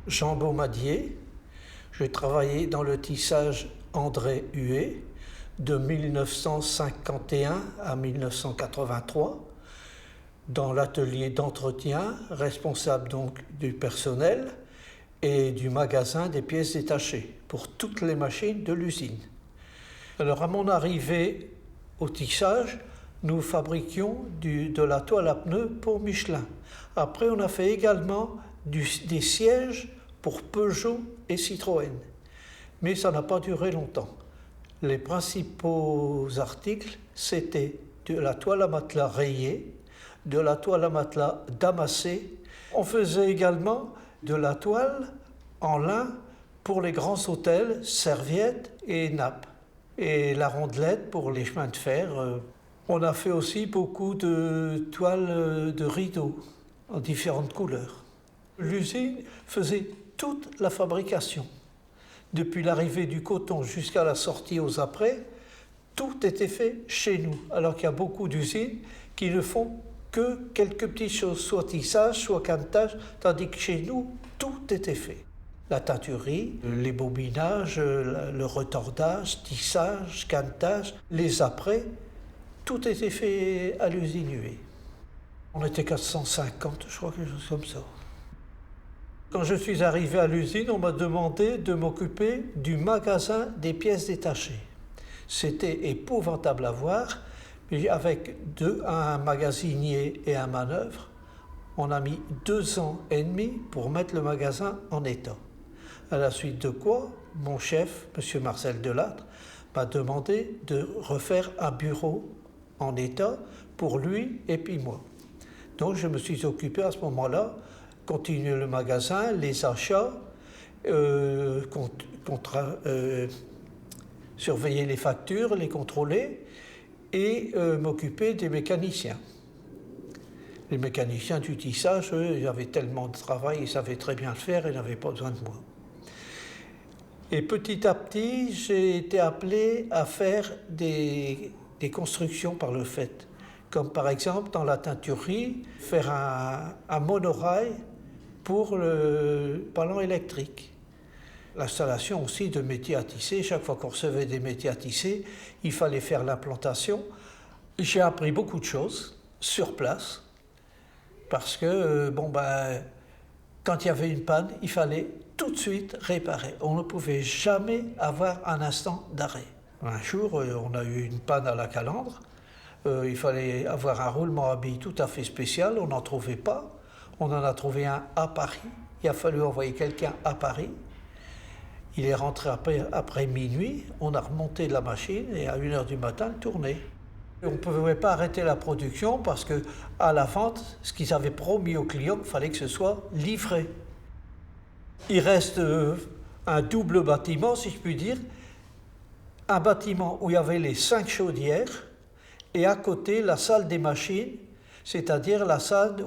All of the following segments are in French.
Jean Baumadier. J'ai travaillé dans le tissage André Huet de 1951 à 1983 dans l'atelier d'entretien, responsable donc du personnel et du magasin des pièces détachées pour toutes les machines de l'usine. Alors à mon arrivée au tissage, nous fabriquions de la toile à pneus pour Michelin. Après, on a fait également des sièges pour Peugeot et Citroën. Mais ça n'a pas duré longtemps. Les principaux articles, c'était de la toile à matelas rayée, de la toile à matelas damassée. On faisait également de la toile en lin pour les grands hôtels, serviettes et nappes. Et la rondelette pour les chemins de fer. On a fait aussi beaucoup de toiles de rideaux en différentes couleurs. L'usine faisait toute la fabrication. Depuis l'arrivée du coton jusqu'à la sortie aux apprêts, tout était fait chez nous, alors qu'il y a beaucoup d'usines qui ne font que quelques petites choses, soit tissage, soit cannetage, tandis que chez nous, tout était fait. La teinturerie, les bobinages, le retordage, tissage, cannetage, les apprêts, tout était fait à l'usine Huet. On était 450, je crois, quelque chose comme ça. Quand je suis arrivé à l'usine, on m'a demandé de m'occuper du magasin des pièces détachées. C'était épouvantable à voir, mais avec un magasinier et un manœuvre, on a mis 2 ans et demi pour mettre le magasin en état. À la suite de quoi, mon chef, M. Marcel Delattre, m'a demandé de refaire un bureau en état pour lui et puis moi. Donc je me suis occupé à ce moment-là, continuer le magasin, les achats, surveiller les factures, les contrôler et m'occuper des mécaniciens. Les mécaniciens du tissage, eux, ils avaient tellement de travail, ils savaient très bien le faire, ils n'avaient pas besoin de moi. Et petit à petit, j'ai été appelé à faire des constructions par le fait. Comme par exemple, dans la teinturerie, faire un monorail pour le ballon électrique. L'installation aussi de métiers à tisser. Chaque fois qu'on recevait des métiers à tisser, il fallait faire l'implantation. J'ai appris beaucoup de choses sur place parce que, quand il y avait une panne, il fallait tout de suite réparer. On ne pouvait jamais avoir un instant d'arrêt. Un jour, on a eu une panne à la calandre. Il fallait avoir un roulement à billes tout à fait spécial. On n'en trouvait pas. On en a trouvé un à Paris. Il a fallu envoyer quelqu'un à Paris. Il est rentré après minuit. On a remonté la machine et à 1h du matin, tourné. On ne pouvait pas arrêter la production parce qu'à la vente, ce qu'ils avaient promis aux clients, il fallait que ce soit livré. Il reste un double bâtiment, si je puis dire. Un bâtiment où il y avait les 5 chaudières et à côté la salle des machines, c'est-à-dire la salle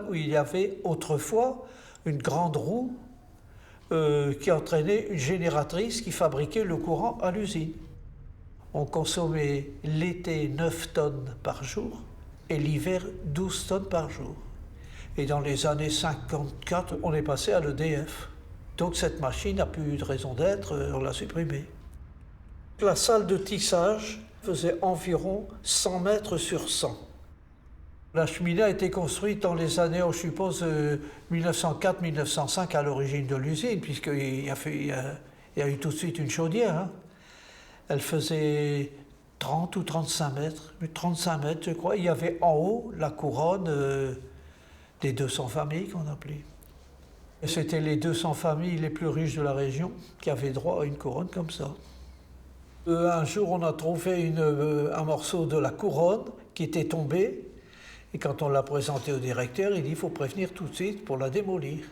où il y avait autrefois une grande roue qui entraînait une génératrice qui fabriquait le courant à l'usine. On consommait l'été 9 tonnes par jour et l'hiver 12 tonnes par jour. Et dans les années 54, on est passé à l'EDF. Donc cette machine n'a plus eu de raison d'être, on l'a supprimée. La salle de tissage faisait environ 100 mètres sur 100. La cheminée a été construite dans les années, je suppose, 1904-1905 à l'origine de l'usine, puisqu'il y a eu tout de suite une chaudière. Hein. Elle faisait 30 ou 35 mètres, 35 mètres je crois. Il y avait en haut la couronne des 200 familles qu'on appelait. Et c'était les 200 familles les plus riches de la région qui avaient droit à une couronne comme ça. Un jour, on a trouvé un morceau de la couronne qui était tombé. Et quand on l'a présenté au directeur, il dit « il faut prévenir tout de suite pour la démolir ».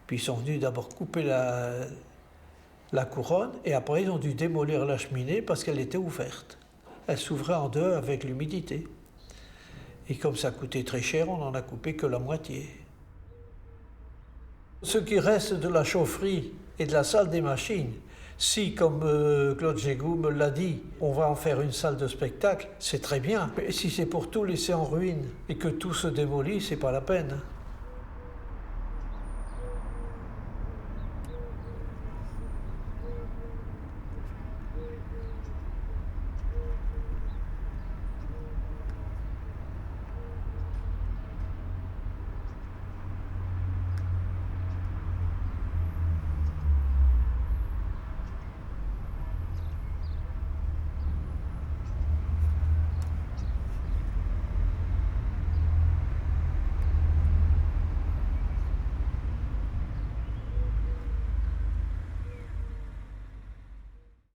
Puis ils sont venus d'abord couper la couronne et après ils ont dû démolir la cheminée parce qu'elle était ouverte. Elle s'ouvrait en deux avec l'humidité. Et comme ça coûtait très cher, on n'en a coupé que la moitié. Ce qui reste de la chaufferie et de la salle des machines, si, comme Claude Gégou me l'a dit, on va en faire une salle de spectacle, c'est très bien. Mais si c'est pour tout laisser en ruine et que tout se démolit, c'est pas la peine.